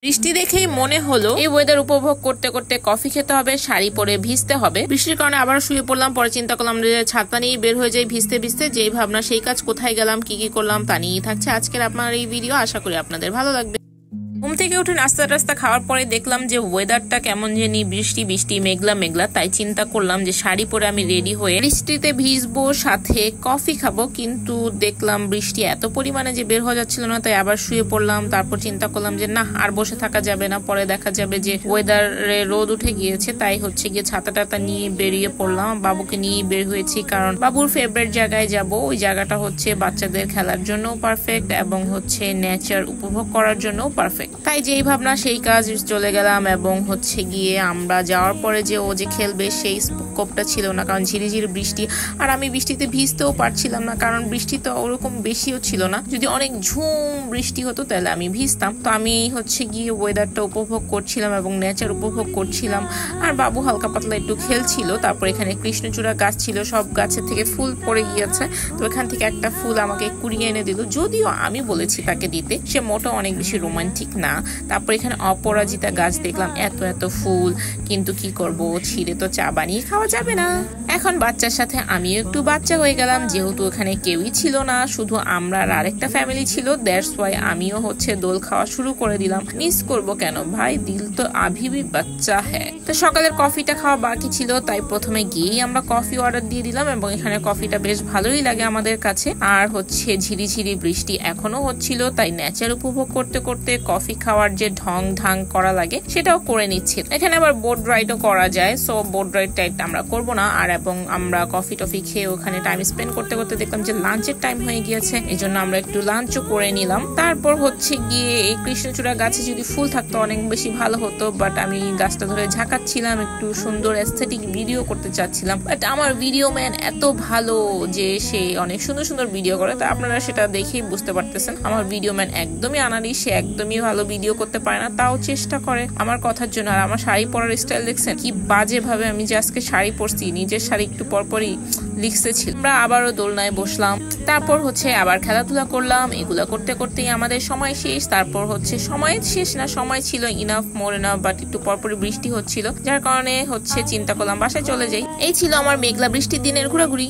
বৃষ্টি দেখেই মনে হলো এই ওয়েদার উপভোগ করতে করতে কফি খেতে হবে, শাড়ি পরে ভিজতে হবে। বৃষ্টির কারণে আবার শুয়ে পড়লাম। পরে চিন্তা করলাম যে ছাতা নিয়ে বের হয়ে যাই ভিজতে ভিজতে। যেই ভাবনা সেই কাজ, কোথায় গেলাম কি কি করলাম তা নিয়েই থাকছে আজকের আপনার এই ভিডিও। আশা করি আপনাদের ভালো লাগবে। ঘুম থেকে উঠে নাস্তা টাস্তা খাওয়ার পরে দেখলাম যে ওয়েদারটা কেমন জানি বৃষ্টি বৃষ্টি মেঘলা মেঘলা। তাই চিন্তা করলাম যে শাড়ি পরে আমি রেডি হয়ে বৃষ্টিতে ভিজবো, সাথে কফি খাবো। কিন্তু দেখলাম বৃষ্টি এত পরিমাণে যে বের হয়ে যাচ্ছিল না, তাই আবার শুয়ে পড়লাম। তারপর চিন্তা করলাম যে না, আর বসে থাকা যাবে না, পরে দেখা যাবে যে ওয়েদারে রোদ উঠে গিয়েছে। তাই হচ্ছে গিয়ে ছাতা টাতা নিয়ে বেরিয়ে পড়লাম। বাবুকে নিয়ে বের হয়েছি, কারণ বাবুর ফেভারিট জায়গায় যাব। ওই জায়গাটা হচ্ছে বাচ্চাদের খেলার জন্য পারফেক্ট এবং হচ্ছে নেচার উপভোগ করার জন্য পারফেক্ট। তাই যেই ভাবনা সেই কাজ, চলে গেলাম। এবং হচ্ছে গিয়ে আমরা যাওয়ার পরে যে ও যে খেলবে সেই স্কোপটা ছিল না, কারণ ঝিরিঝিরি বৃষ্টি। আর আমি বৃষ্টিতে ভিজতেও পারছিলাম না, কারণ বৃষ্টি তো ওরকম বেশিও ছিল না। যদি অনেক ঝুম বৃষ্টি হতো তাহলে আমি ভিজতাম। তো আমি হচ্ছে গিয়ে ওয়েদারটা উপভোগ করছিলাম এবং নেচার উপভোগ করছিলাম। আর বাবু হালকা পাতলা একটু খেলছিল। তারপর এখানে কৃষ্ণচূড়া গাছ ছিল, সব গাছের থেকে ফুল পড়ে গিয়েছে। তো এখান থেকে একটা ফুল আমাকে কুড়িয়ে এনে দিল, যদিও আমি বলেছি তাকে দিতে। সে মোটেও অনেক বেশি রোমান্টিক না। তারপর এখানে অপরাজিতা গাছ দেখলাম, এত এত ফুল, কিন্তু কি করব, ছিঁড়ে তো চা বানিয়ে খাওয়া যাবে না। এখন বাচ্চার সাথে আমিও একটু বাচ্চা হয়ে গেলাম, যেহেতু এখানে কেউই ছিল না, শুধু আমরা আর আরেকটা ফ্যামিলি ছিল। দ্যাটস ওয়াই আমিও হচ্ছে দোল খাওয়া শুরু করে দিলাম। মিস করব কেন ভাই, দিল তো আভি ভি বাচ্চা হ্যাঁ। তো সকালের কফিটা খাওয়া বাকি ছিল, তাই প্রথমে গিয়েই আমরা কফি অর্ডার দিয়ে দিলাম। এবং এখানে কফিটা বেশ ভালোই লাগে আমাদের কাছে। আর হচ্ছে ঝিরিঝিরি বৃষ্টি এখনো হচ্ছিল, তাই নেচার উপভোগ করতে করতে কফি খাওয়ার যে ঢং ঢাং করা লাগে সেটাও করে নিচ্ছি। এখানে আবার বোট রাইডও করা যায়, সো বোট রাইড টাইড আমরা করবো না। আর এবং আমরা কফি টফি খেয়ে ওখানে টাইম স্পেন্ড করতে করতে দেখলাম যে লাঞ্চের টাইম হয়ে গিয়েছে, এই জন্য আমরা একটু লাঞ্চও করে নিলাম। তারপর হচ্ছে গিয়ে এই কৃষ্ণচূড়া গাছে যদি ফুল থাকতো অনেক বেশি ভালো হতো, বাট আমি গাছটা ধরে ঝাঁকাচ্ছিলাম, একটু সুন্দর এস্থেটিক ভিডিও করতে চাচ্ছিলাম। বাট আমার ভিডিও ম্যান এত ভালো যে সে অনেক সুন্দর সুন্দর ভিডিও করে, তা আপনারা সেটা দেখেই বুঝতে পারতেছেন। আমার ভিডিও ম্যান একদমই আনাড়ি, সে একদমই ভালো ভিডিও করতে পারে না, তাও চেষ্টা করে আমার কথার জন্য। আর আমার শাড়ি পরার স্টাইল দেখছেন কি বাজে ভাবে আমি যে আজকে শাড়ি পরছি, নিজের শাড়ি একটু পরপরই লিখতেছিল। আমরা আবারও দোলনায় বসলাম, তারপর হচ্ছে আবার খেলাধুলা করলাম। এগুলা করতে করতেই আমাদের সময় শেষ। তারপর হচ্ছে সময় শেষ না, সময় ছিল ইনাফ, মোর এনাফ, বাট একটু পরপরই বৃষ্টি হচ্ছিল, যার কারণে হচ্ছে চিন্তা করলাম বাসায় চলে যাই। এই ছিল আমার মেঘলা বৃষ্টির দিনের ঘোরাঘুরি।